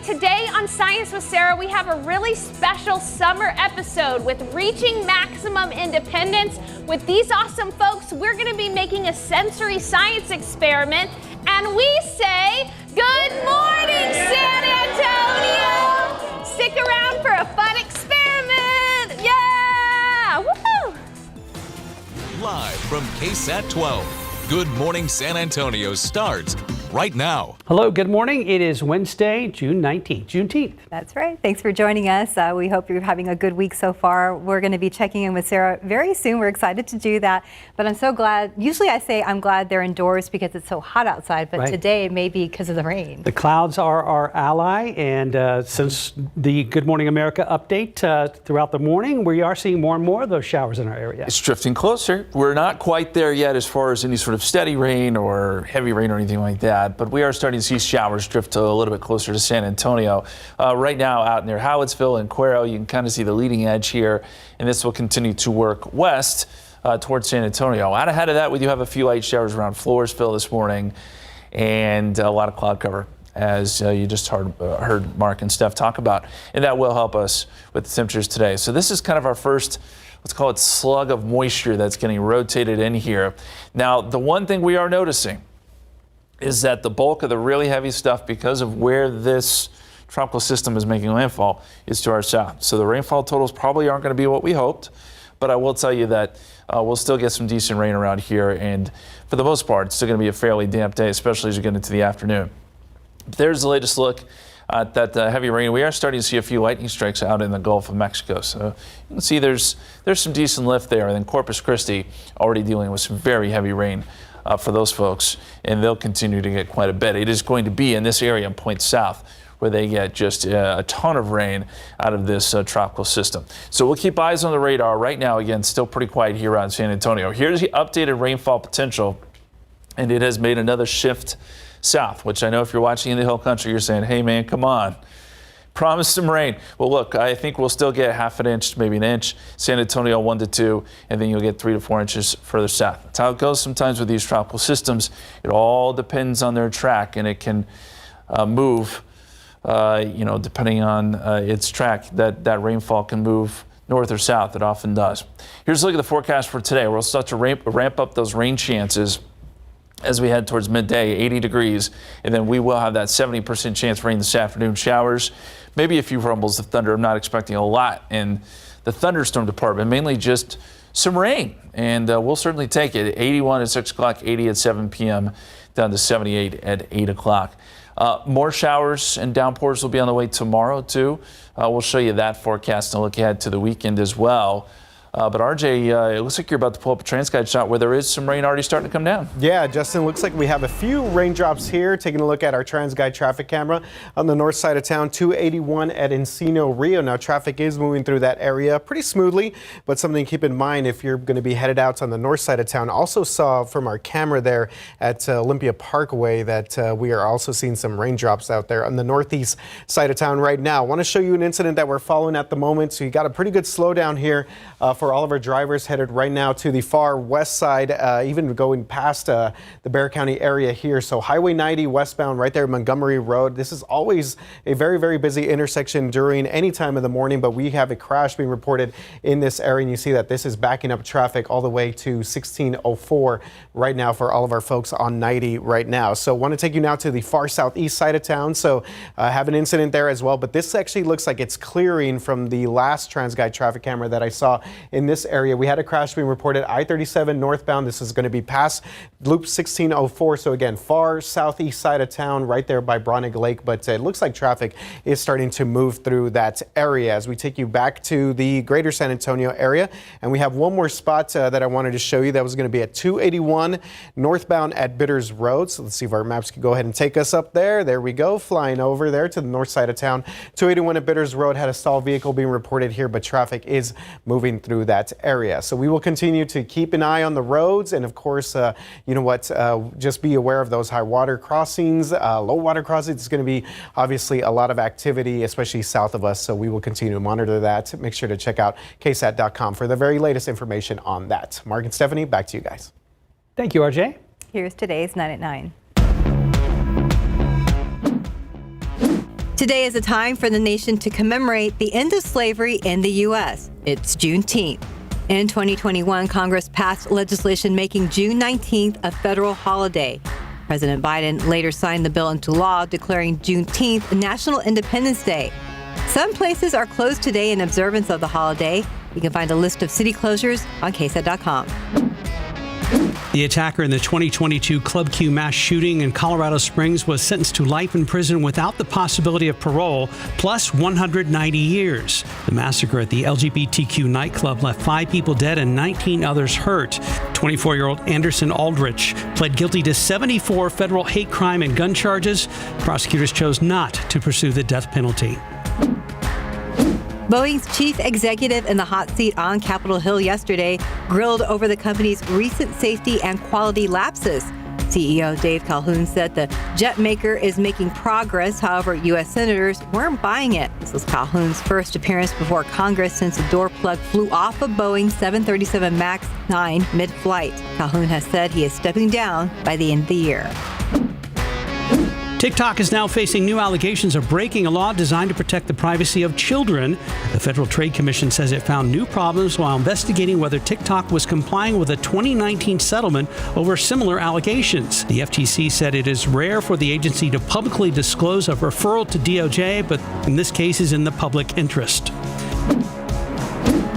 morning. Today on Science with Sarah, we have a really special summer episode with Reaching Maximum Independence. With these awesome folks, we're going to be making a sensory science experiment, and we say, good morning, San Antonio! Stick around for a fun experiment! Yeah! Woohoo! Live from KSAT 12, Good Morning San Antonio starts right now. Hello, good morning. It is Wednesday, June 19th, Juneteenth. That's right. Thanks for joining us. We hope you're having a good week so far. We're going to be checking in with Sarah very soon. We're excited to do that. But I'm so glad. Usually I say I'm glad they're indoors because it's so hot outside. But Right. Today it may be because of the rain. The clouds are our ally. And since the Good Morning America update throughout the morning, we are seeing more and more of those showers in our area. It's drifting closer. We're not quite there yet as far as any sort of steady rain or heavy rain or anything like that, but we are starting to see showers drift a little bit closer to San Antonio. Right now out near Howitzville and Cuero, you can kind of see the leading edge here, and this will continue to work west towards San Antonio. Out ahead of that, we do have a few light showers around Floresville this morning and a lot of cloud cover, as you just heard Mark and Steph talk about, and that will help us with the temperatures today. So this is kind of our first, let's call it, slug of moisture that's getting rotated in here. Now, the one thing we are noticing is that the bulk of the really heavy stuff, because of where this tropical system is making landfall, is to our south. So the rainfall totals probably aren't going to be what we hoped, but I will tell you that we'll still get some decent rain around here, and for the most part, it's still going to be a fairly damp day, especially as you get into the afternoon. There's the latest look at that heavy rain. We are starting to see a few lightning strikes out in the Gulf of Mexico, so you can see there's some decent lift there. And then Corpus Christi already dealing with some very heavy rain for those folks, and they'll continue to get quite a bit. It is going to be in this area and point south where they get just a ton of rain out of this tropical system. So we'll keep eyes on the radar. Right now, again, still pretty quiet here around San Antonio. Here's the updated rainfall potential, and it has made another shift south, which I know if you're watching in the hill country, you're saying, hey man, come on, promise some rain. Well, look, I think we'll still get half an inch, maybe an inch. San Antonio 1 to 2, and then you'll get 3 to 4 inches further south. That's how it goes sometimes with these tropical systems. It all depends on their track, and it can move, depending on its track, that rainfall can move north or south. It often does. Here's a look at the forecast for today. We'll start to ramp up those rain chances as we head towards midday, 80 degrees, and then we will have that 70% chance of rain this afternoon. Showers, maybe a few rumbles of thunder. I'm not expecting a lot in the thunderstorm department, mainly just some rain, and we'll certainly take it. 81 at 6 o'clock, 80 at 7 p.m., down to 78 at 8 o'clock. More showers and downpours will be on the way tomorrow, too. We'll show you that forecast and look ahead to the weekend as well. But RJ, it looks like you're about to pull up a TransGuide shot where there is some rain already starting to come down. Yeah, Justin, looks like we have a few raindrops here. Taking a look at our TransGuide traffic camera on the north side of town, 281 at Encino Rio. Now, traffic is moving through that area pretty smoothly, but something to keep in mind if you're going to be headed out on the north side of town. Also saw from our camera there at Olympia Parkway that we are also seeing some raindrops out there on the northeast side of town right now. I want to show you an incident that we're following at the moment. So you got a pretty good slowdown here for all of our drivers headed right now to the far west side, even going past the Bexar County area here. So Highway 90 westbound right there, Montgomery Road. This is always a very, very busy intersection during any time of the morning, but we have a crash being reported in this area, and you see that this is backing up traffic all the way to 1604 right now for all of our folks on 90 right now. So want to take you now to the far southeast side of town. So have an incident there as well, but this actually looks like it's clearing from the last TransGuide traffic camera that I saw in this area. We had a crash being reported I-37 northbound. This is going to be past Loop 1604. So again, far southeast side of town, right there by Bronig Lake. But it looks like traffic is starting to move through that area as we take you back to the greater San Antonio area. And we have one more spot that I wanted to show you. That was going to be at 281 northbound at Bitters Road. So let's see if our maps can go ahead and take us up there. There we go, flying over there to the north side of town. 281 at Bitters Road had a stalled vehicle being reported here, but traffic is moving through that area. So we will continue to keep an eye on the roads, and of course, just be aware of those high water crossings, low water crossings. It's going to be obviously a lot of activity, especially south of us. So we will continue to monitor that. Make sure to check out KSAT.com for the very latest information on that. Mark and Stephanie, back to you guys. Thank you, RJ. Here's today's 9 at 9. Today is a time for the nation to commemorate the end of slavery in the U.S. It's Juneteenth. In 2021, Congress passed legislation making June 19th a federal holiday. President Biden later signed the bill into law, declaring Juneteenth National Independence Day. Some places are closed today in observance of the holiday. You can find a list of city closures on KSAT.com. The attacker in the 2022 Club Q mass shooting in Colorado Springs was sentenced to life in prison without the possibility of parole, plus 190 years. The massacre at the LGBTQ nightclub left 5 people dead and 19 others hurt. 24-year-old Anderson Aldrich pled guilty to 74 federal hate crime and gun charges. Prosecutors chose not to pursue the death penalty. Boeing's chief executive in the hot seat on Capitol Hill yesterday grilled over the company's recent safety and quality lapses. CEO Dave Calhoun said the jet maker is making progress. However, U.S. senators weren't buying it. This was Calhoun's first appearance before Congress since the door plug flew off a Boeing 737 MAX 9 mid-flight. Calhoun has said he is stepping down by the end of the year. TikTok is now facing new allegations of breaking a law designed to protect the privacy of children. The Federal Trade Commission says it found new problems while investigating whether TikTok was complying with a 2019 settlement over similar allegations. The FTC said it is rare for the agency to publicly disclose a referral to DOJ, but in this case is in the public interest.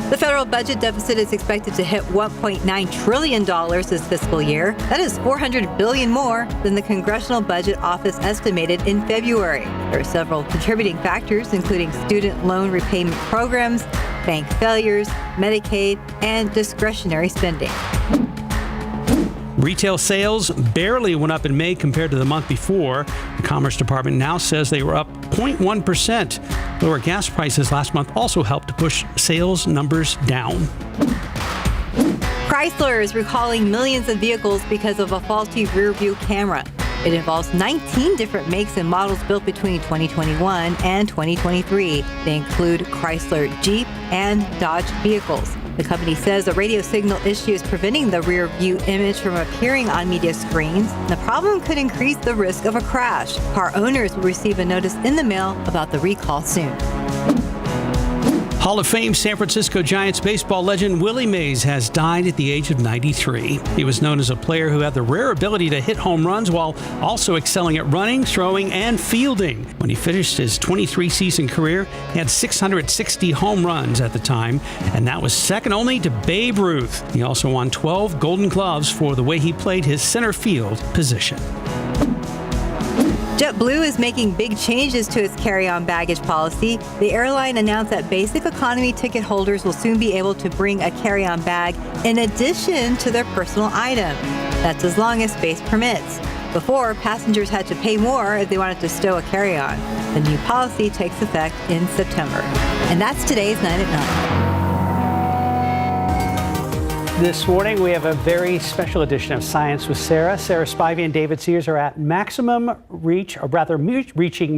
The federal budget deficit is expected to hit $1.9 trillion this fiscal year. That is $400 billion more than the Congressional Budget Office estimated in February. There are several contributing factors, including student loan repayment programs, bank failures, Medicaid, and discretionary spending. Retail sales barely went up in May compared to the month before. The Commerce Department now says they were up 0.1%. Lower gas prices last month also helped to push sales numbers down. Chrysler is recalling millions of vehicles because of a faulty rear-view camera. It involves 19 different makes and models built between 2021 and 2023. They include Chrysler Jeep and Dodge vehicles. The company says a radio signal issue is preventing the rear view image from appearing on media screens. The problem could increase the risk of a crash. Car owners will receive a notice in the mail about the recall soon. Hall of Fame San Francisco Giants baseball legend Willie Mays has died at the age of 93. He was known as a player who had the rare ability to hit home runs while also excelling at running, throwing, and fielding. When he finished his 23-season career, he had 660 home runs at the time, and that was second only to Babe Ruth. He also won 12 Golden Gloves for the way he played his center field position. JetBlue is making big changes to its carry-on baggage policy. The airline announced that basic economy ticket holders will soon be able to bring a carry-on bag in addition to their personal item. That's as long as space permits. Before, passengers had to pay more if they wanted to stow a carry-on. The new policy takes effect in September. And that's today's 9 at 9. This morning, we have a very special edition of Science with Sarah. Sarah Spivey and David Sears are at reaching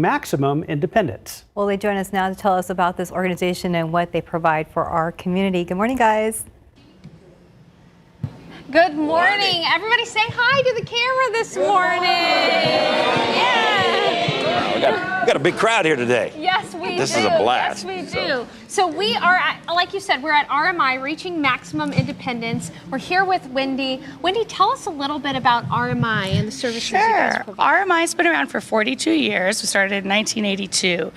maximum independence. Well, they join us now to tell us about this organization and what they provide for our community. Good morning, guys. Good morning. Everybody say hi to the camera this morning. Yeah. We got a big crowd here today. Yes, we do. This is a blast. Yes, we do. So we are, like you said, we're at RMI, Reaching Maximum Independence. We're here with Wendy. Wendy, tell us a little bit about RMI and the services you guys provide. RMI's been around for 42 years. We started in 1982.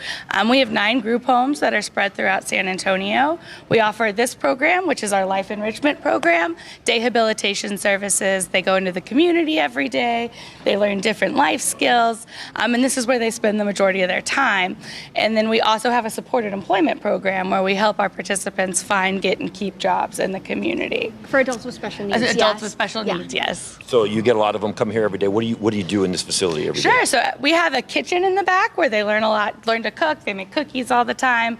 We have 9 group homes that are spread throughout San Antonio. We offer this program, which is our life enrichment program, day habilitation services. They go into the community every day. They learn different life skills, and this is where they spend the majority of their time. And then we also have a supported employment program where we help our participants find, get, and keep jobs in the community. For adults with special needs. Adults with special needs, yes. So you get a lot of them come here every day. What do you do in this facility every day? Sure. So we have a kitchen in the back where they learn to cook. They make cookies all the time.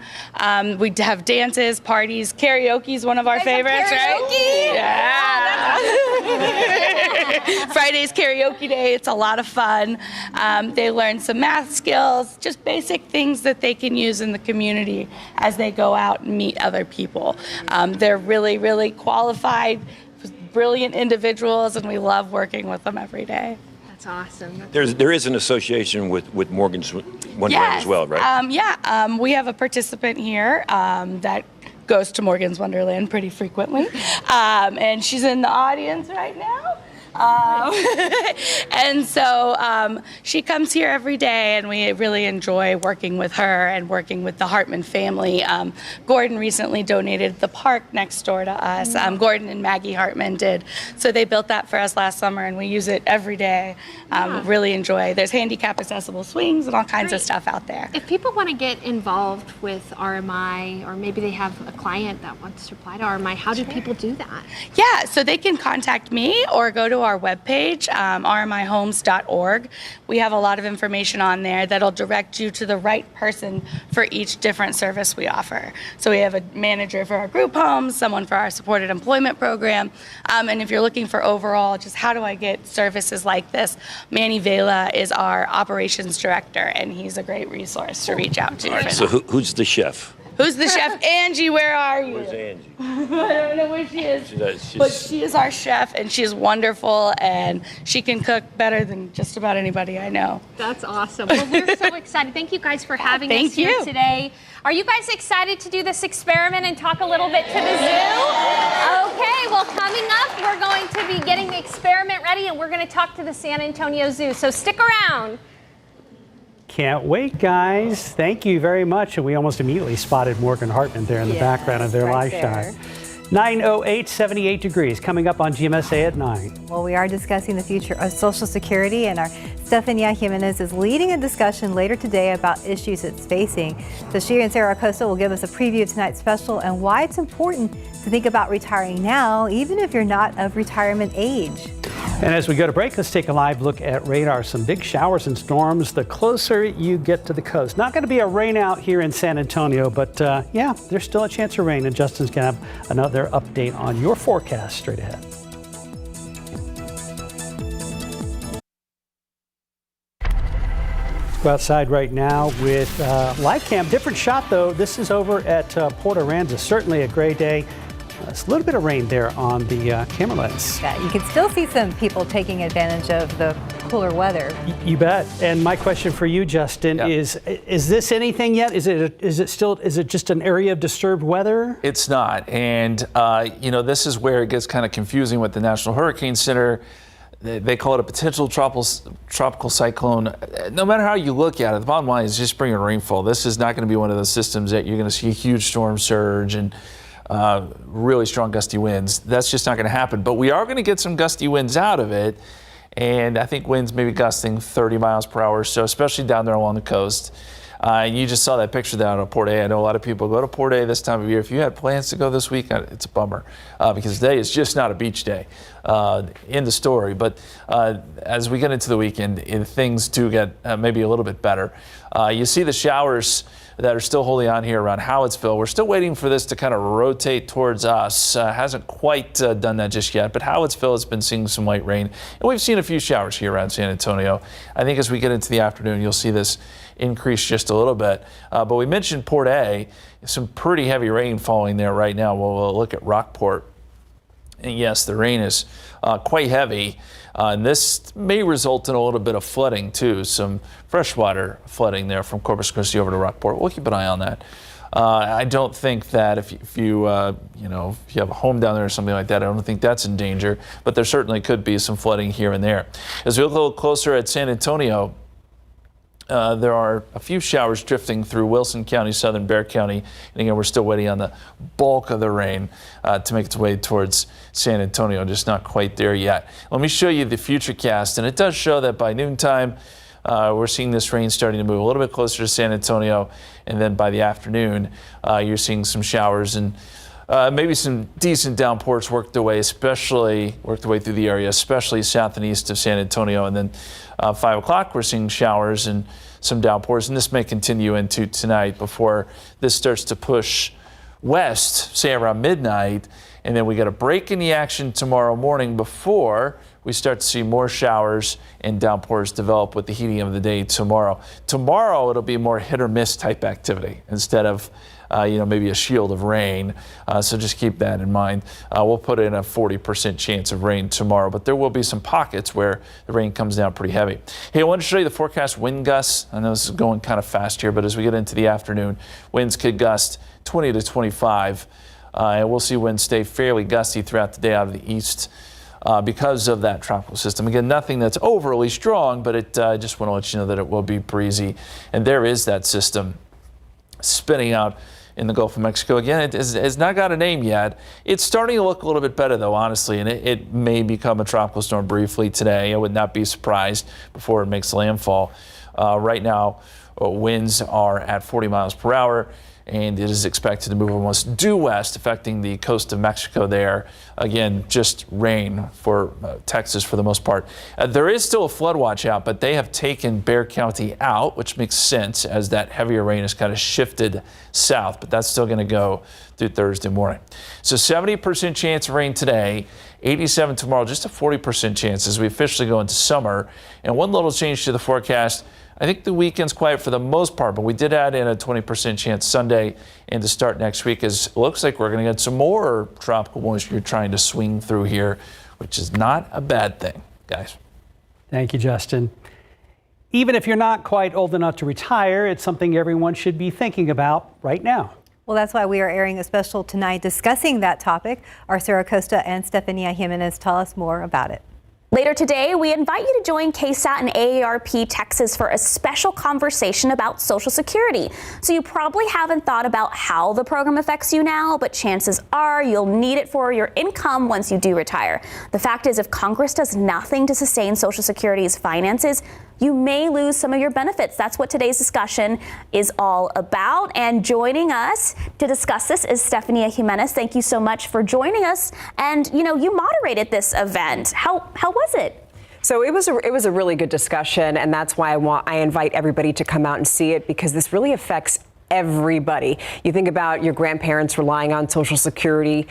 We have dances, parties, karaoke is one of our favorites, karaoke? Right? Yeah. Friday's karaoke day. It's a lot of fun. They learn some math skills, just basic things that they can use in the community as they go out and meet other people. They're really, really qualified, brilliant individuals, and we love working with them every day. That's awesome. There is an association with Morgan's Wonderland as well, right? We have a participant here that goes to Morgan's Wonderland pretty frequently, and she's in the audience right now. And so she comes here every day, and we really enjoy working with her and working with the Hartman family. Gordon recently donated the park next door to us. Gordon and Maggie Hartman did. So they built that for us last summer, and we use it every day. Really enjoy. There's handicap accessible swings and all kinds of stuff out there. If people want to get involved with RMI, or maybe they have a client that wants to apply to RMI, how do people do that? Yeah, so they can contact me or go to our webpage, rmihomes.org. We have a lot of information on there that'll direct you to the right person for each different service we offer. So we have a manager for our group homes, someone for our supported employment program, and if you're looking for overall, just how do I get services like this, Manny Vela is our operations director, and he's a great resource to reach out to. All right, so who's the chef? Who's the chef? Angie, where are you? Where's Angie? I don't know where she is. But she is our chef, and she's wonderful, and she can cook better than just about anybody I know. That's awesome. Well, we're so excited. Thank you guys for having us here today. Are you guys excited to do this experiment and talk a little bit to the zoo? Okay, well, coming up, we're going to be getting the experiment ready, and we're going to talk to the San Antonio Zoo. So stick around. Can't wait, guys. Thank you very much. And we almost immediately spotted Morgan Hartman there in the background of their live shot. 9:08, 78 degrees, coming up on GMSA at 9. Well, we are discussing the future of Social Security, and our Stefania Jimenez is leading a discussion later today about issues it's facing. So she and Sarah Acosta will give us a preview of tonight's special and why it's important to think about retiring now, even if you're not of retirement age. And as we go to break, let's take a live look at radar. Some big showers and storms the closer you get to the coast. Not going to be a rain out here in San Antonio, but yeah, there's still a chance of rain, and Justin's going to have another update on your forecast straight ahead. Go outside right now with live cam. Different shot, though. This is over at Port Aransas. Certainly a great day. It's a little bit of rain there on the camera lens. Yeah, you can still see some people taking advantage of the cooler weather. You bet. And my question for you, Justin, is this anything yet? Is it just an area of disturbed weather? It's not. And, you know, this is where it gets kind of confusing with the National Hurricane Center. They call it a potential tropical cyclone. No matter how you look at it, the bottom line is just bringing rainfall. This is not going to be one of those systems that you're going to see a huge storm surge and really strong gusty winds. That's just not going to happen. But we are going to get some gusty winds out of it. And I think winds maybe gusting 30 miles per hour or so, especially down there along the coast. You just saw that picture down at Port A. I know a lot of people go to Port A this time of year. If you had plans to go this week, it's a bummer because today is just not a beach day. In the story. But as we get into the weekend, things do get maybe a little bit better. You see the showers that are still holding on here around Howardsville. We're still waiting for this to kind of rotate towards us. Hasn't quite done that just yet, but Howardsville has been seeing some light rain. And we've seen a few showers here around San Antonio. I think as we get into the afternoon, you'll see this increase just a little bit. But we mentioned Port A, some pretty heavy rain falling there right now. We'll look at Rockport. And yes, the rain is quite heavy. And this may result in a little bit of flooding too, some freshwater flooding there from Corpus Christi over to Rockport. We'll keep an eye on that. I don't think that if you have a home down there or something like that, I don't think that's in danger. But there certainly could be some flooding here and there. As we look a little closer at San Antonio, there are a few showers drifting through Wilson County, southern Bexar County. And again, we're still waiting on the bulk of the rain to make its way towards San Antonio, just not quite there yet. Let me show you the futurecast, and it does show that by noontime, we're seeing this rain starting to move a little bit closer to San Antonio, and then by the afternoon, you're seeing some showers and maybe some decent downpours worked their way through the area, especially south and east of San Antonio. And then 5 o'clock, we're seeing showers and some downpours, and this may continue into tonight before this starts to push west, say around midnight. And then we get a break in the action tomorrow morning before we start to see more showers and downpours develop with the heating of the day tomorrow. Tomorrow, it'll be more hit or miss type activity instead of maybe a shield of rain. So just keep that in mind. We'll put in a 40% chance of rain tomorrow, but there will be some pockets where the rain comes down pretty heavy. Hey, I wanted to show you the forecast wind gusts. I know this is going kind of fast here, but as we get into the afternoon, winds could gust 20 to 25. And we'll see winds stay fairly gusty throughout the day out of the east because of that tropical system. Again, nothing that's overly strong, but I just want to let you know that it will be breezy. And there is that system spinning out in the Gulf of Mexico. Again, it has not got a name yet. It's starting to look a little bit better, though, honestly, and it may become a tropical storm briefly today. I would not be surprised before it makes landfall. Right now, winds are at 40 miles per hour, and it is expected to move almost due west, affecting the coast of Mexico there. Again, just rain for Texas for the most part. There is still a flood watch out, but they have taken Bexar County out, which makes sense as that heavier rain has kind of shifted south, but that's still going to go through Thursday morning. So 70% chance of rain today, 87 tomorrow, just a 40% chance as we officially go into summer. And one little change to the forecast, I think the weekend's quiet for the most part, but we did add in a 20% chance Sunday and to start next week, as it looks like we're going to get some more tropical moisture trying to swing through here, which is not a bad thing, guys. Thank you, Justin. Even if you're not quite old enough to retire, it's something everyone should be thinking about right now. Well, that's why we are airing a special tonight discussing that topic. Our Sarah Costa and Stefania Jimenez tell us more about it. Later today, we invite you to join KSAT and AARP Texas for a special conversation about Social Security. So you probably haven't thought about how the program affects you now, but chances are you'll need it for your income once you do retire. The fact is, if Congress does nothing to sustain Social Security's finances, you may lose some of your benefits. That's what today's discussion is all about. And joining us to discuss this is Stefania Jimenez. Thank you so much for joining us. And, you moderated this event. How was it? So it was a really good discussion, and that's why I invite everybody to come out and see it, because this really affects everybody. You think about your grandparents relying on Social Security.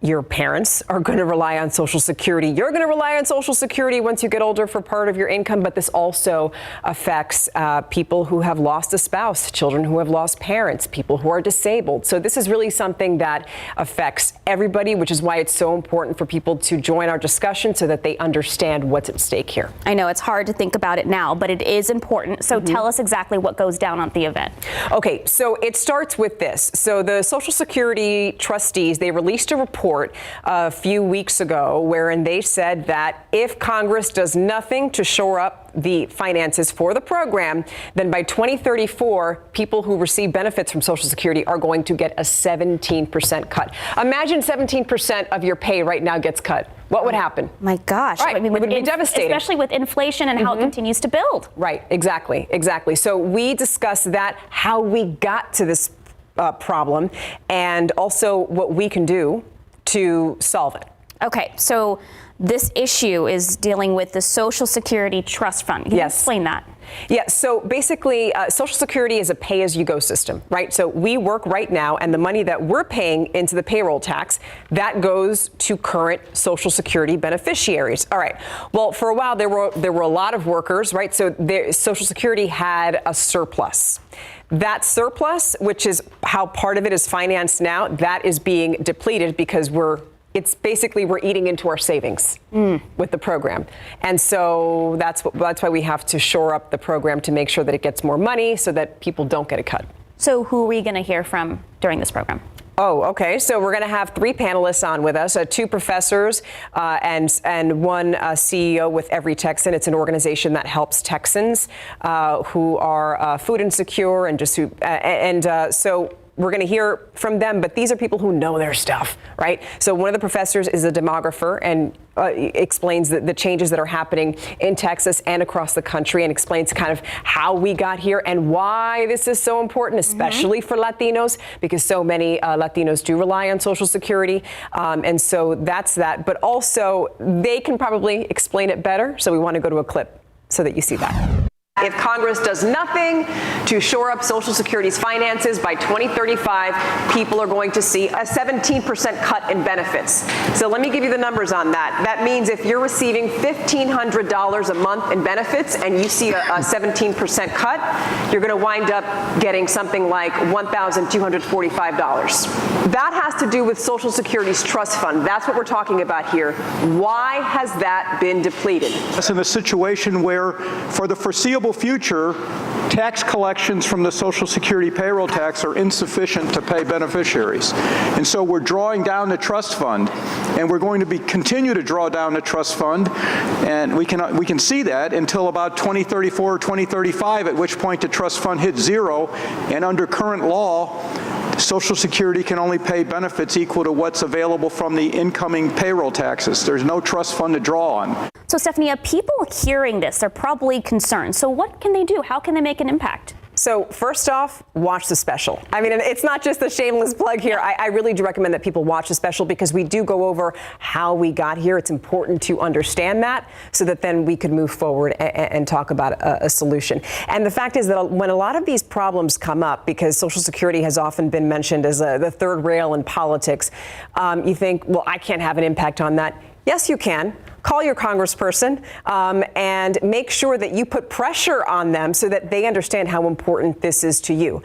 Your parents are going to rely on Social Security. You're going to rely on Social Security once you get older for part of your income. But this also affects people who have lost a spouse, children who have lost parents, people who are disabled. So this is really something that affects everybody, which is why it's so important for people to join our discussion so that they understand what's at stake here. I know it's hard to think about it now, but it is important. So tell us exactly what goes down at the event. Okay, so it starts with this. So the Social Security trustees, they released a report a few weeks ago wherein they said that if Congress does nothing to shore up the finances for the program, then by 2034, people who receive benefits from Social Security are going to get a 17% cut. Imagine 17% of your pay right now gets cut. What would happen? My gosh. Right. I mean, it would be devastating. Especially with inflation and how it continues to build. Right. Exactly. So we discussed that, how we got to this problem, and also what we can do to solve it. Okay, so this issue is dealing with the Social Security Trust Fund. Can you explain that? Yeah, so basically, Social Security is a pay-as-you-go system, right? So we work right now, and the money that we're paying into the payroll tax, that goes to current Social Security beneficiaries. All right. Well, for a while, there were a lot of workers, right? So Social Security had a surplus. That surplus, which is how part of it is financed now, that is being depleted because we're eating into our savings with the program. And so that's why we have to shore up the program to make sure that it gets more money so that people don't get a cut. So who are we going to hear from during this program? Oh, okay. So we're going to have 3 panelists on with us, 2 professors and one CEO with Every Texan. It's an organization that helps Texans who are food insecure and so we're going to hear from them, but these are people who know their stuff, right? So one of the professors is a demographer and explains the changes that are happening in Texas and across the country, and explains kind of how we got here and why this is so important, especially for Latinos, because so many Latinos do rely on Social Security. And so that's that. But also, they can probably explain it better. So we want to go to a clip so that you see that. If Congress does nothing to shore up Social Security's finances by 2035, people are going to see a 17% cut in benefits. So let me give you the numbers on that. That means if you're receiving $1,500 a month in benefits and you see a 17% cut, you're going to wind up getting something like $1,245. That has to do with Social Security's trust fund. That's what we're talking about here. Why has that been depleted? It's in a situation where, for the foreseeable future, tax collections from the Social Security payroll tax are insufficient to pay beneficiaries. And so we're drawing down the trust fund, and we're going to continue to draw down the trust fund, and we can see that until about 2034 or 2035, at which point the trust fund hits zero, and under current law, Social Security can only pay benefits equal to what's available from the incoming payroll taxes. There's no trust fund to draw on. So, Stephanie, people hearing this, they're probably concerned. So what can they do? How can they make an impact? So first off, watch the special. I mean, it's not just a shameless plug here. I really do recommend that people watch the special because we do go over how we got here. It's important to understand that so that then we could move forward and talk about a solution. And the fact is that when a lot of these problems come up, because Social Security has often been mentioned as the third rail in politics, you think, well, I can't have an impact on that. Yes, you can. Call your congressperson and make sure that you put pressure on them so that they understand how important this is to you.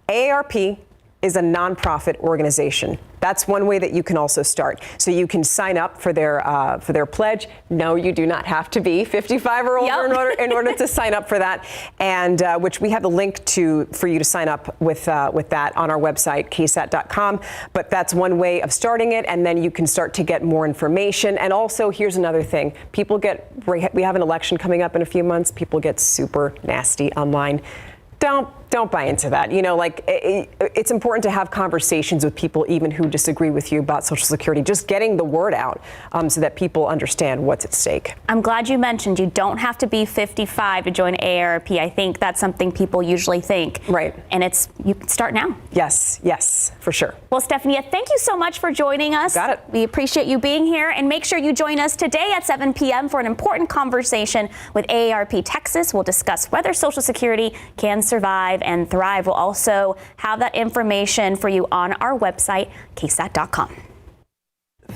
AARP is a nonprofit organization. That's one way that you can also start. So you can sign up for their pledge. No, you do not have to be 55 or older in order to sign up for that. And which we have the link for you to sign up with that on our website, KSAT.com. But that's one way of starting it, and then you can start to get more information. And also, here's another thing: we have an election coming up in a few months. People get super nasty online. Don't buy into that. You know, like it's important to have conversations with people even who disagree with you about Social Security, just getting the word out so that people understand what's at stake. I'm glad you mentioned you don't have to be 55 to join AARP. I think that's something people usually think. Right. And you can start now. Yes, for sure. Well, Stephanie, thank you so much for joining us. Got it. We appreciate you being here, and make sure you join us today at 7 p.m. for an important conversation with AARP Texas. We'll discuss whether Social Security can survive and thrive. We'll also have that information for you on our website, KSAT.com.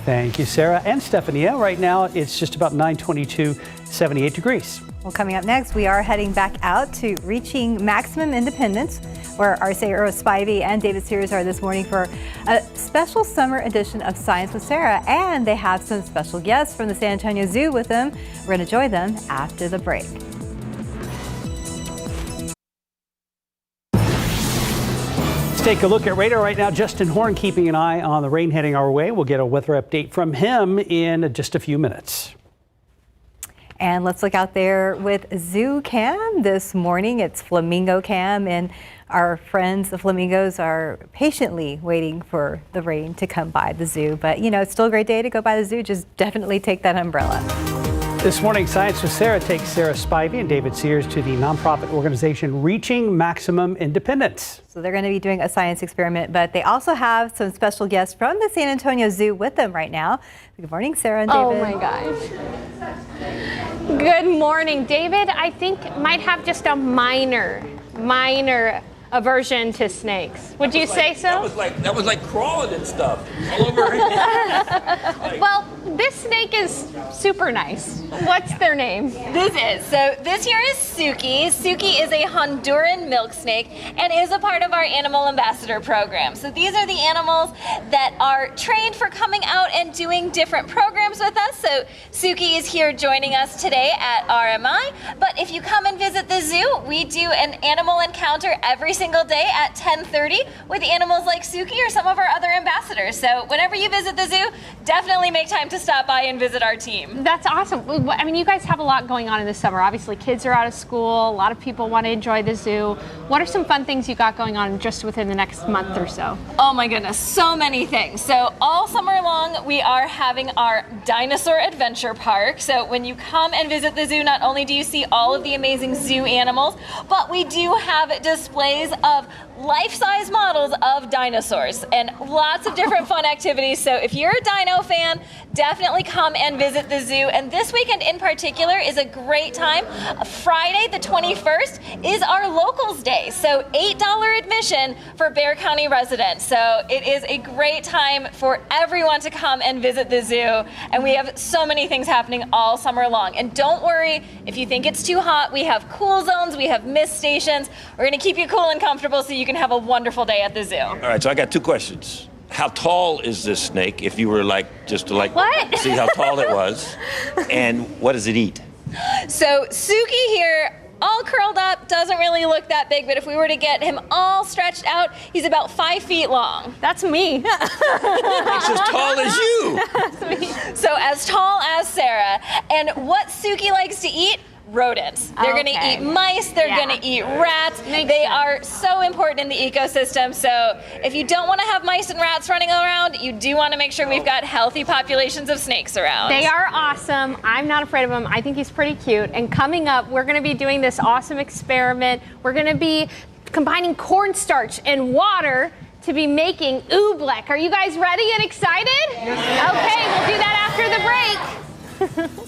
Thank you, Sarah and Stephanie. Right now, it's just about 9:22, 78 degrees. Well, coming up next, we are heading back out to Reaching Maximum Independence, where our Sarah Spivey and David Sears are this morning for a special summer edition of Science with Sarah. And they have some special guests from the San Antonio Zoo with them. We're going to join them after the break. Take a look at radar right now. Justin Horn keeping an eye on the rain heading our way. We'll get a weather update from him in just a few minutes. And let's look out there with Zoo Cam this morning. It's Flamingo Cam, and our friends, the flamingos, are patiently waiting for the rain to come by the zoo. But, you know, it's still a great day to go by the zoo. Just definitely take that umbrella. This morning, Science with Sarah takes Sarah Spivey and David Sears to the nonprofit organization Reaching Maximum Independence. So they're going to be doing a science experiment, but they also have some special guests from the San Antonio Zoo with them right now. Good morning, Sarah and David. Oh my gosh. Good morning, David. I think might have just a minor aversion to snakes. Would you say so? That was like crawling and stuff all over here. Well, this snake is super nice. What's their name? This here is Suki. Suki is a Honduran milk snake and is a part of our Animal Ambassador program. So these are the animals that are trained for coming out and doing different programs with us. So Suki is here joining us today at RMI. But if you come and visit the zoo, we do an animal encounter every single day at 10:30 with animals like Suki or some of our other ambassadors. So whenever you visit the zoo, definitely make time to stop by and visit our team. That's awesome. I mean, you guys have a lot going on in the summer. Obviously, kids are out of school. A lot of people want to enjoy the zoo. What are some fun things you got going on just within the next month or so? Oh my goodness, so many things. So all summer long, we are having our Dinosaur Adventure Park. So when you come and visit the zoo, not only do you see all of the amazing zoo animals, but we do have displays displays of life-size models of dinosaurs and lots of different fun activities. So if you're a dino fan, definitely come and visit the zoo. And this weekend in particular is a great time. Friday the 21st is our Locals Day. So $8 admission for Bexar County residents. So it is a great time for everyone to come and visit the zoo. And we have so many things happening all summer long. And don't worry if you think it's too hot. We have cool zones, we have mist stations. We're going to keep you cool and comfortable so you can have a wonderful day at the zoo. All right, so I got two questions. How tall is this snake, if you were just to What? see how tall it was? And what does it eat? So Suki here, all curled up, doesn't really look that big, but if we were to get him all stretched out, he's about 5 feet long. That's me. He's as tall as you. That's me. So as tall as Sarah. And what Suki likes to eat? Rodents. They're going to eat mice, they're going to eat rats. They are so important in the ecosystem. So if you don't want to have mice and rats running around, you do want to make sure we've got healthy populations of snakes around. They are awesome. I'm not afraid of them. I think he's pretty cute. And coming up, we're going to be doing this awesome experiment. We're going to be combining cornstarch and water to be making Oobleck. Are you guys ready and excited? Yes. Okay, we'll do that after the break.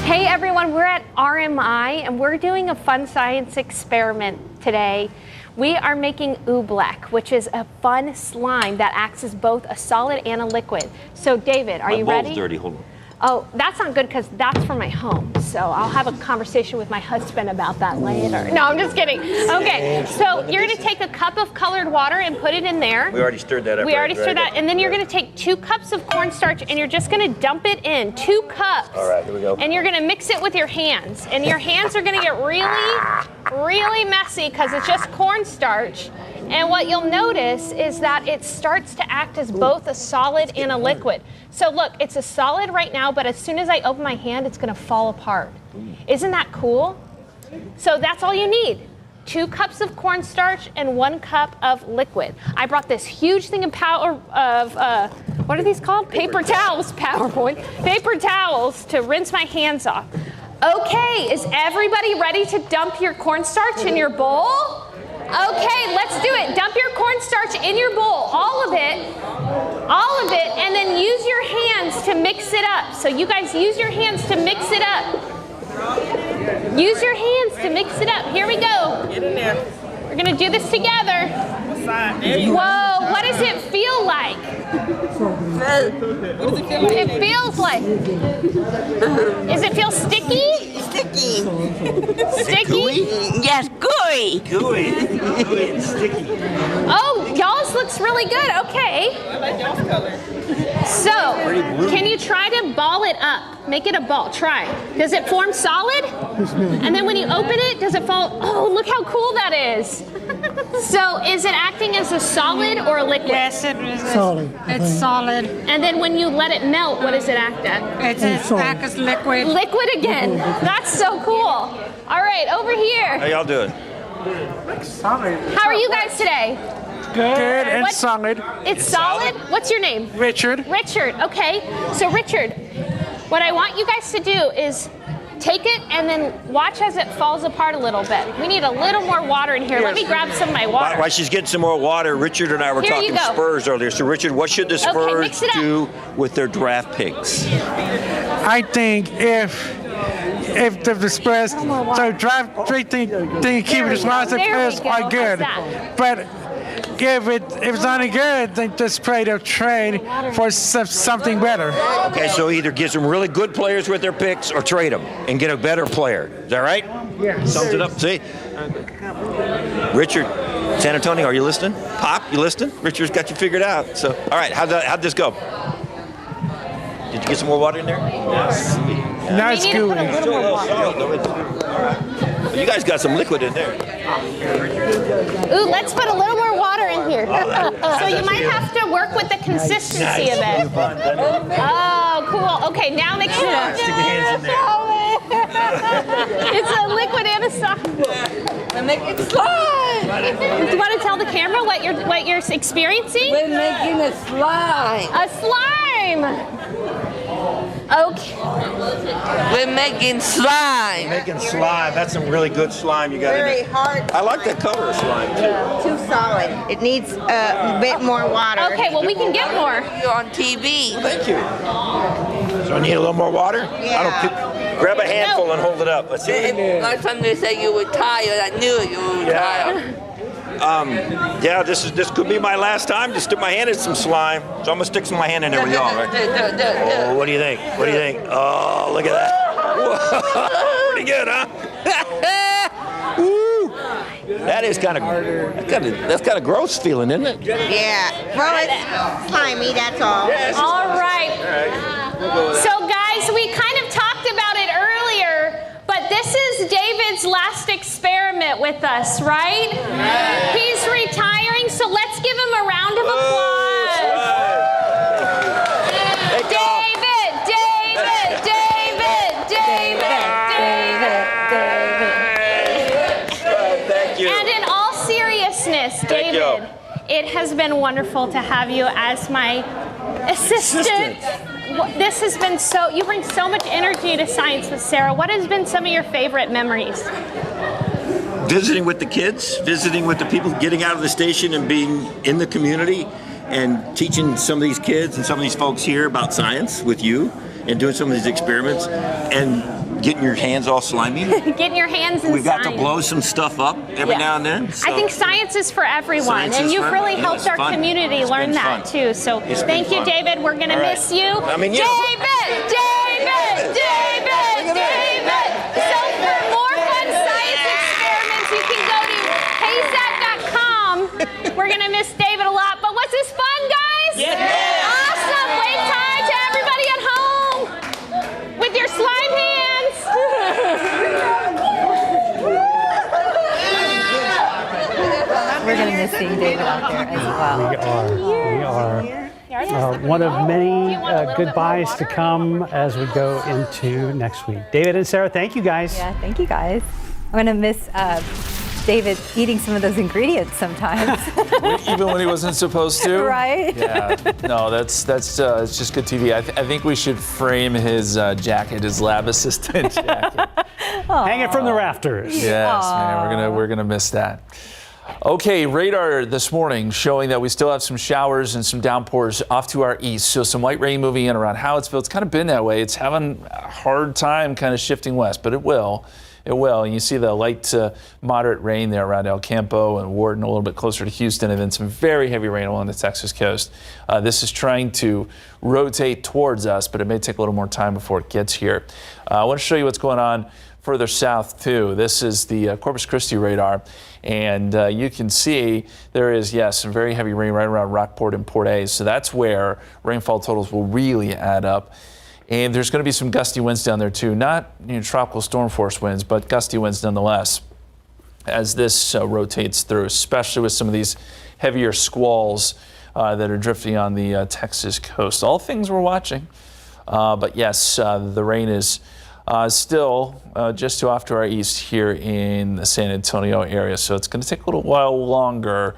Hey everyone, we're at RMI and we're doing a fun science experiment today. We are making Oobleck, which is a fun slime that acts as both a solid and a liquid. So David, are you ready? My bowl's dirty, hold on. Oh, that's not good because that's for my home. So I'll have a conversation with my husband about that later. No, I'm just kidding. Okay, so you're going to take a cup of colored water and put it in there. We already stirred that up. We already stirred that. And then you're going to take 2 cups of cornstarch and you're just going to dump it in. 2 cups. All right, here we go. And you're going to mix it with your hands. And your hands are going to get really messy because it's just cornstarch. And what you'll notice is that it starts to act as both a solid and a liquid. So look, it's a solid right now, but as soon as I open my hand, it's going to fall apart. Isn't that cool? So that's all you need. 2 cups of cornstarch and 1 cup of liquid. I brought this huge thing of what are these called? Paper towels, PowerPoint. Paper towels to rinse my hands off. Okay, is everybody ready to dump your cornstarch in your bowl? Okay, let's do it. Dump your cornstarch in your bowl, all of it, and then use your hands to mix it up. So you guys use your hands to mix it up. Use your hands to mix it up. Here we go. Get in there. We're gonna do this together. Whoa, what does it feel like? What does it feel like? It feels like. Does it feel sticky? Sticky. Sticky? Yes, gooey. Gooey and sticky. Oh, y'all's looks really good. Okay. I like y'all's color. So, can you try to ball it up? Make it a ball. Try. Does it form solid? And then when you open it, does it fall? Oh, look how cool that is. So, is it acting as a solid or a liquid? Yes, it is. Solid. It's solid. And then when you let it melt, what does it act at? It's act as liquid. Liquid again. That's so cool. All right, over here. How y'all doing? How are you guys today? Good and solid. It's solid? What's your name? Richard. Richard, okay. So Richard, what I want you guys to do is take it and then watch as it falls apart a little bit. We need a little more water in here. Let me grab some of my water. While she's getting some more water, Richard and I were Here you talking go. Spurs earlier. So Richard, what should the Spurs mix it up. do with their draft picks? I think if the Spurs draft three thing keep the slots of players are good, but if it's not any good, then just play the trade for something better. Okay, so either get some really good players with their picks or trade them and get a better player. Is that right? Yeah. Sums it up. See? Richard, San Antonio, are you listening? Pop, you listening? Richard's got you figured out. So, all right, how'd this go? Did you get some more water in there? Yes. Now it's gooey. You guys got some liquid in there. Ooh, let's put a little more water in here. So you might have to work with the consistency of it. Oh, cool. Okay, now mix it up. Stick your hands in there. It's a liquid and a solid. We're making slime. Do you want to tell the camera what you're experiencing? We're making a slime. A slime. Okay. We're making slime. Making slime. That's some really good slime you got in Very it. hard. I like that color of slime too. Too solid. It needs a bit more water. Okay, well, we can get more. You're on TV. Thank you. So I need a little more water? Yeah. I don't. Grab a handful and hold it up. Let's see. Last time they said you were tired, I knew you were tired. Yeah, this could be my last time to stick my hand in some slime. So I'm gonna stick my hand in there with y'all, right? Oh, what do you think? What do you think? Oh, look at that. Whoa. Pretty good, huh? Woo. That is kind of gross feeling, isn't it? Yeah. Well, it's slimy, that's all. All right. So, guys, we kind of talked about it earlier, but this is David's last experiment with us, right? He's retiring, so let's give him a round of applause. David, David, David, David, David. Thank you. And in all seriousness, David, it has been wonderful to have you as my assistant. This has been you bring so much energy to Science with Sarah. What has been some of your favorite memories? Visiting with the kids, visiting with the people, getting out of the station and being in the community and teaching some of these kids and some of these folks here about science with you and doing some of these experiments and getting your hands all slimy. Getting your hands in We've got science. to blow some stuff up every now and then. So I think science is for everyone, Science and is you've for really everyone. helped our It's fun. community It's learn been that fun. too. So It's been thank you, fun. David. We're going to All right. miss you. I mean, David, David, David, David. So for more fun science experiments, you can go to KSAT.com. We're going to miss David a lot, but was this fun, guys? Yeah. Awesome. Wave time to everybody at home with your slime hands. We're going to miss seeing David out there as well. We are. One of many goodbyes to come as we go into next week. David and Sarah, thank you guys. Yeah, thank you guys. I'm going to miss David eating some of those ingredients sometimes. Even when he wasn't supposed to. Right? Yeah. No, it's just good TV. I think we should frame his jacket, his lab assistant jacket. Hang it from the rafters. Yes, man, we're gonna miss that. Okay, radar this morning showing that we still have some showers and some downpours off to our east. So some light rain moving in around Howattsville. It's kind of been that way. It's having a hard time kind of shifting west, but it will. It will. And you see the light to moderate rain there around El Campo and Warden, a little bit closer to Houston, and then some very heavy rain along the Texas coast. This is trying to rotate towards us, but it may take a little more time before it gets here. I want to show you what's going on further south too. This is the Corpus Christi radar, and you can see there is, yes, some very heavy rain right around Rockport and Port A. So that's where rainfall totals will really add up. And there's going to be some gusty winds down there too, not tropical storm force winds, but gusty winds nonetheless as this rotates through, especially with some of these heavier squalls that are drifting on the Texas coast. All things we're watching, but yes, the rain is still just off to our east here in the San Antonio area, so it's going to take a little while longer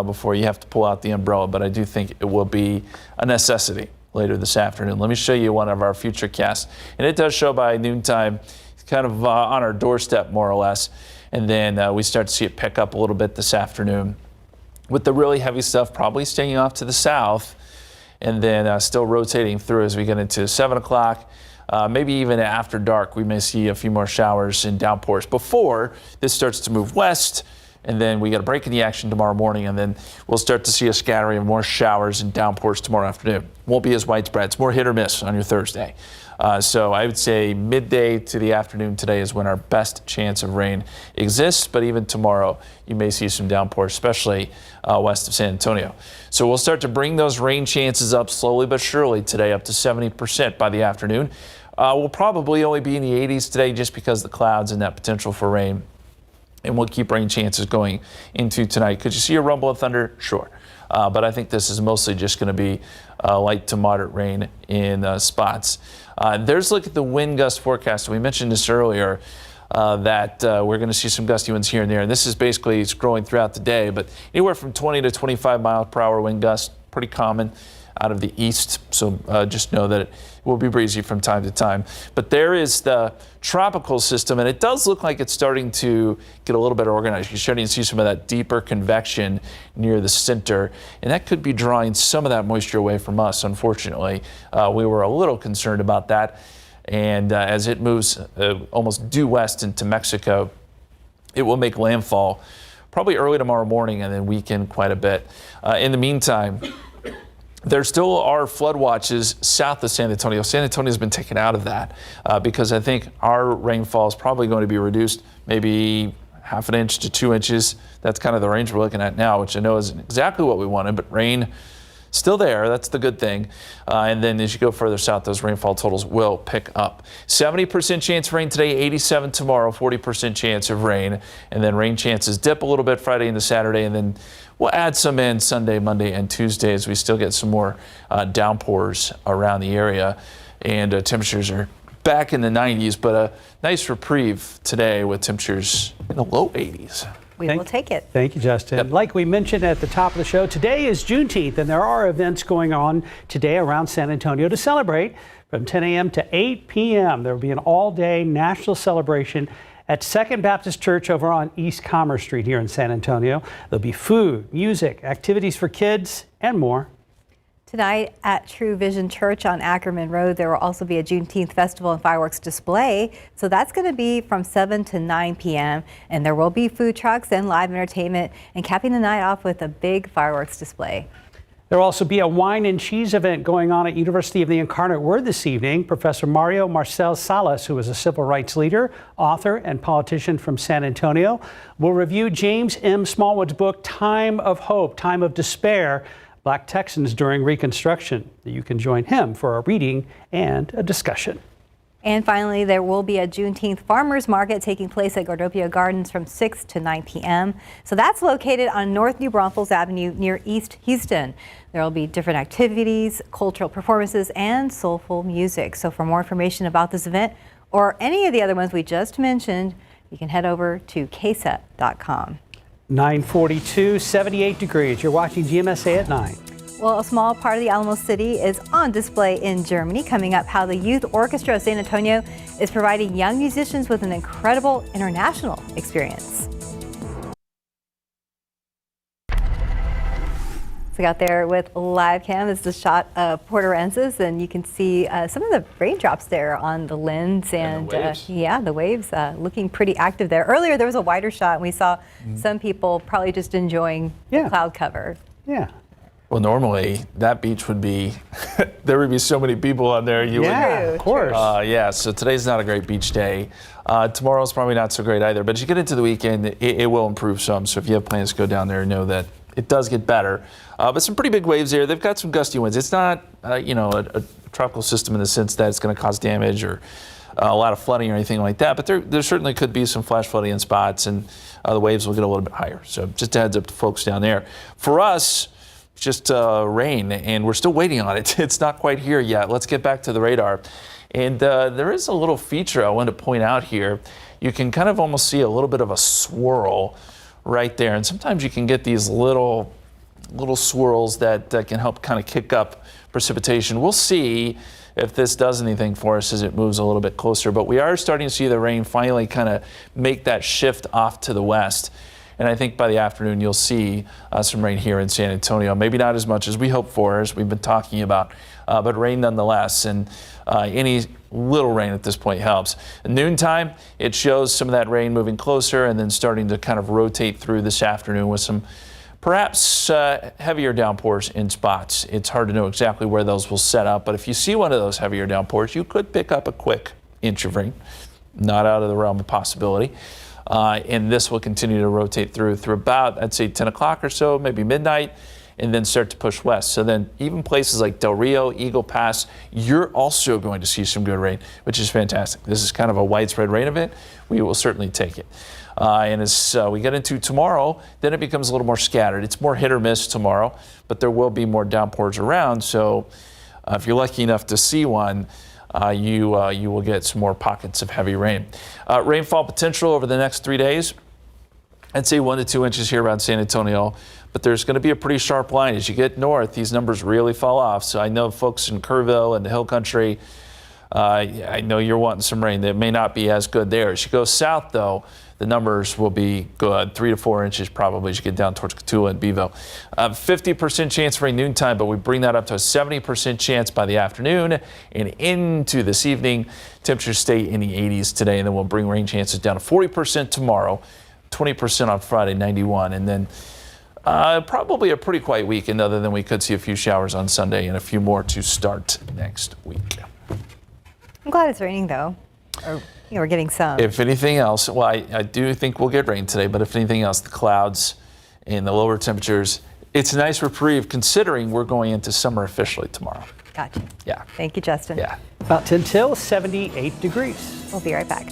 before you have to pull out the umbrella, but I do think it will be a necessity later this afternoon. Let me show you one of our future casts, and it does show by noontime. It's kind of on our doorstep more or less, and then we start to see it pick up a little bit this afternoon with the really heavy stuff probably staying off to the south, and then still rotating through as we get into 7 o'clock. Maybe even after dark, we may see a few more showers and downpours before this starts to move west. And then we got a break in the action tomorrow morning, and then we'll start to see a scattering of more showers and downpours tomorrow afternoon. Won't be as widespread. It's more hit or miss on your Thursday. So I would say midday to the afternoon today is when our best chance of rain exists. But even tomorrow, you may see some downpours, especially west of San Antonio. So we'll start to bring those rain chances up slowly but surely today, up to 70% by the afternoon. We'll probably only be in the 80s today just because of the clouds and that potential for rain. And we'll keep rain chances going into tonight. Could you see a rumble of thunder? Sure. But I think this is mostly just going to be light to moderate rain in spots. There's a look at the wind gust forecast. We mentioned this earlier that we're going to see some gusty winds here and there. And this is basically scrolling throughout the day, but anywhere from 20 to 25 miles per hour wind gusts, pretty common. out of the east. So just know that it will be breezy from time to time. But there is the tropical system, and it does look like it's starting to get a little bit organized. You're starting to see some of that deeper convection near the center, and that could be drawing some of that moisture away from us, unfortunately. We were a little concerned about that. And as it moves almost due west into Mexico, it will make landfall probably early tomorrow morning and then weaken quite a bit. In the meantime, there still are flood watches south of San Antonio. San Antonio has been taken out of that because I think our rainfall is probably going to be reduced maybe ½ inch to 2 inches. That's kind of the range we're looking at now, which I know isn't exactly what we wanted, but rain still there. That's the good thing. And then as you go further south, those rainfall totals will pick up. 70% chance of rain today, 87 tomorrow, 40% chance of rain. And then rain chances dip a little bit Friday into Saturday, and then we'll add some in Sunday, Monday, and Tuesday as we still get some more downpours around the area. And temperatures are back in the 90s, but a nice reprieve today with temperatures in the low 80s. We will take it. Thank you, Justin. Yep. Like we mentioned at the top of the show, today is Juneteenth, and there are events going on today around San Antonio to celebrate. From 10 a.m. to 8 p.m., there will be an all-day national celebration at Second Baptist Church over on East Commerce Street here in San Antonio. There'll be food, music, activities for kids, and more. Tonight at True Vision Church on Ackerman Road, there will also be a Juneteenth festival and fireworks display. So that's going to be from 7 to 9 p.m. And there will be food trucks and live entertainment, and capping the night off with a big fireworks display. There will also be a wine and cheese event going on at University of the Incarnate Word this evening. Professor Mario Marcel Salas, who is a civil rights leader, author, and politician from San Antonio, will review James M. Smallwood's book, Time of Hope, Time of Despair, Black Texans During Reconstruction. You can join him for a reading and a discussion. And finally, there will be a Juneteenth farmers market taking place at Gardopia Gardens from 6 to 9 p.m. So that's located on North New Braunfels Avenue near East Houston. There will be different activities, cultural performances, and soulful music. So for more information about this event or any of the other ones we just mentioned, you can head over to KSAT.com. 9:42, 78 degrees. You're watching GMSA at 9. Well, a small part of the Alamo City is on display in Germany. Coming up, how the Youth Orchestra of San Antonio is providing young musicians with an incredible international experience. So out there with live cam is the shot of Port Aransas, and you can see some of the raindrops there on the lens, and the waves. Yeah, the waves looking pretty active there. Earlier there was a wider shot, and we saw some people probably just enjoying the cloud cover. Yeah. Well, normally that beach would be, there would be so many people on there. Of course. Yeah, so today's not a great beach day. Tomorrow's probably not so great either, but as you get into the weekend, it will improve some. So if you have plans to go down there, know that it does get better. But some pretty big waves there. They've got some gusty winds. It's not, a tropical system in the sense that it's going to cause damage or a lot of flooding or anything like that. But there certainly could be some flash flooding in spots, and the waves will get a little bit higher. So just a heads up to folks down there. For us, just rain, and we're still waiting on it. It's not quite here yet. Let's get back to the radar. And there is a little feature I wanted to point out here. You can kind of almost see a little bit of a swirl right there. And sometimes you can get these little swirls that can help kind of kick up precipitation. We'll see if this does anything for us as it moves a little bit closer. But we are starting to see the rain finally kind of make that shift off to the west. And I think by the afternoon, you'll see some rain here in San Antonio. Maybe not as much as we hope for, as we've been talking about, but rain nonetheless. And any little rain at this point helps. At noontime, it shows some of that rain moving closer and then starting to kind of rotate through this afternoon with some perhaps heavier downpours in spots. It's hard to know exactly where those will set up, but if you see one of those heavier downpours, you could pick up a quick inch of rain. Not out of the realm of possibility. And this will continue to rotate through about, I'd say, 10 o'clock or so, maybe midnight, and then start to push west. So then even places like Del Rio, Eagle Pass, you're also going to see some good rain, which is fantastic. This is kind of a widespread rain event. We will certainly take it. And as we get into tomorrow, then it becomes a little more scattered. It's more hit or miss tomorrow, but there will be more downpours around. So if you're lucky enough to see one, you will get some more pockets of heavy rain. Rainfall potential over the next 3 days. I'd say 1 to 2 inches here around San Antonio, but there's going to be a pretty sharp line. As you get north, these numbers really fall off. So I know folks in Kerrville and the Hill Country, I know you're wanting some rain. That may not be as good there. As you go south, though, the numbers will be good, 3 to 4 inches probably as you get down towards Cotulla and Beeville. 50% chance for rain noontime, but we bring that up to a 70% chance by the afternoon and into this evening. Temperatures stay in the 80s today, and then we'll bring rain chances down to 40% tomorrow, 20% on Friday, 91, and then probably a pretty quiet weekend, other than we could see a few showers on Sunday and a few more to start next week. I'm glad it's raining, though. Or, we're getting some. If anything else, well, I do think we'll get rain today, but if anything else, the clouds and the lower temperatures, it's a nice reprieve considering we're going into summer officially tomorrow. Gotcha. Yeah. Thank you, Justin. Yeah. About 10 till 78 degrees. We'll be right back.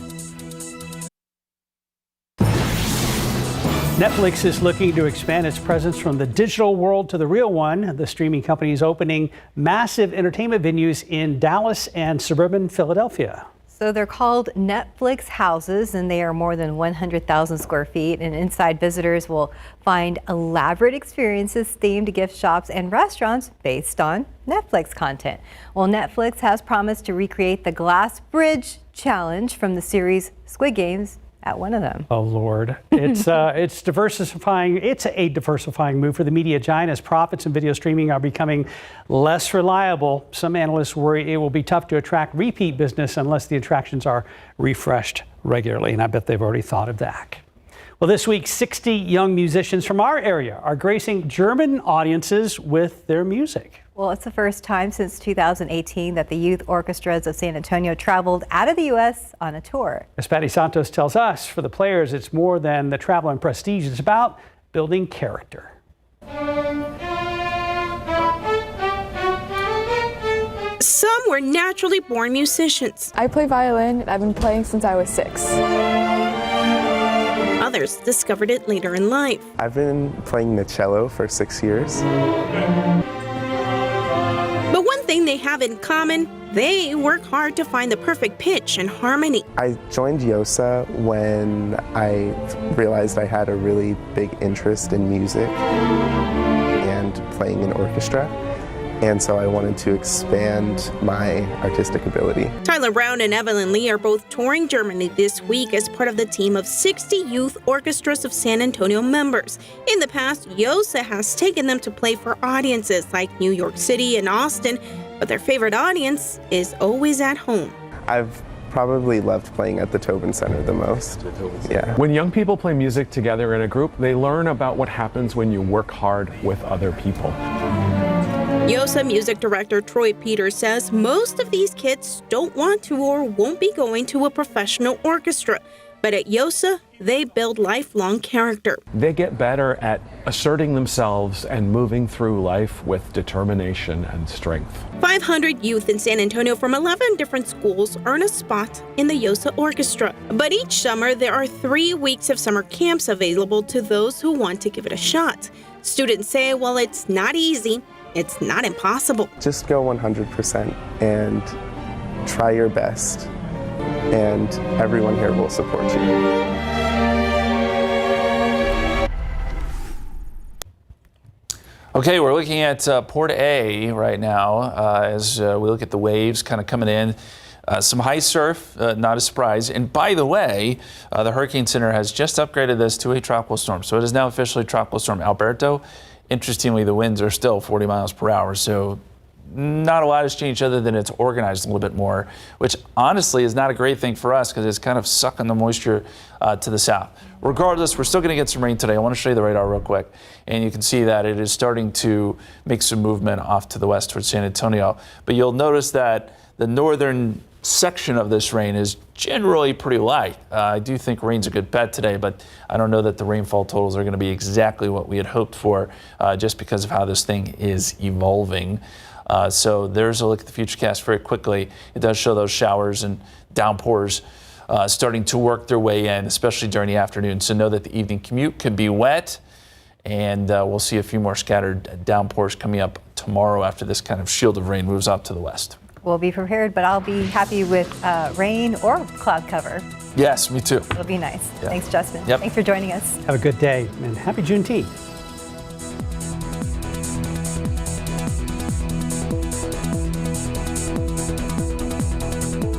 Netflix is looking to expand its presence from the digital world to the real one. The streaming company is opening massive entertainment venues in Dallas and suburban Philadelphia. So they're called Netflix houses, and they are more than 100,000 square feet. And inside, visitors will find elaborate experiences, themed gift shops, and restaurants based on Netflix content. Well, Netflix has promised to recreate the Glass Bridge Challenge from the series Squid Games at one of them. Oh, Lord. It's diversifying. It's a diversifying move for the media giant as profits in video streaming are becoming less reliable. Some analysts worry it will be tough to attract repeat business unless the attractions are refreshed regularly. And I bet they've already thought of that. Well, this week, 60 young musicians from our area are gracing German audiences with their music. Well, it's the first time since 2018 that the youth orchestras of San Antonio traveled out of the U.S. on a tour. As Patty Santos tells us, for the players, it's more than the travel and prestige. It's about building character. Some were naturally born musicians. I play violin, and I've been playing since I was 6. Others discovered it later in life. I've been playing the cello for 6 years. But one thing they have in common, they work hard to find the perfect pitch and harmony. I joined YOSA when I realized I had a really big interest in music and playing in orchestra. And so I wanted to expand my artistic ability. Tyler Brown and Evelyn Lee are both touring Germany this week as part of the team of 60 youth orchestras of San Antonio members. In the past, YOSA has taken them to play for audiences like New York City and Austin, but their favorite audience is always at home. I've probably loved playing at the Tobin Center the most. Yeah. When young people play music together in a group, they learn about what happens when you work hard with other people. YOSA music director Troy Peters says most of these kids don't want to or won't be going to a professional orchestra. But at YOSA, they build lifelong character. They get better at asserting themselves and moving through life with determination and strength. 500 youth in San Antonio from 11 different schools earn a spot in the YOSA orchestra. But each summer, there are 3 weeks of summer camps available to those who want to give it a shot. Students say while it's not easy, it's not impossible. Just go 100% and try your best, and everyone here will support you. Okay, we're looking at Port A right now as we look at the waves kind of coming in. Some high surf, not a surprise. And by the way, the Hurricane Center has just upgraded this to a tropical storm. So it is now officially Tropical Storm Alberto. Interestingly, the winds are still 40 miles per hour, so not a lot has changed other than it's organized a little bit more, which honestly is not a great thing for us because it's kind of sucking the moisture to the south. Regardless, we're still going to get some rain today. I want to show you the radar real quick, and you can see that it is starting to make some movement off to the west towards San Antonio. But you'll notice that the northern section of this rain is generally pretty light. I do think rain's a good bet today, but I don't know that the rainfall totals are going to be exactly what we had hoped for just because of how this thing is evolving. So there's a look at the futurecast very quickly. It does show those showers and downpours starting to work their way in, especially during the afternoon. So know that the evening commute could be wet, and we'll see a few more scattered downpours coming up tomorrow after this kind of shield of rain moves up to the west. We'll be prepared, but I'll be happy with rain or cloud cover. Yes, me too. It'll be nice. Yeah. Thanks, Justin. Yep. Thanks for joining us. Have a good day and happy Juneteenth.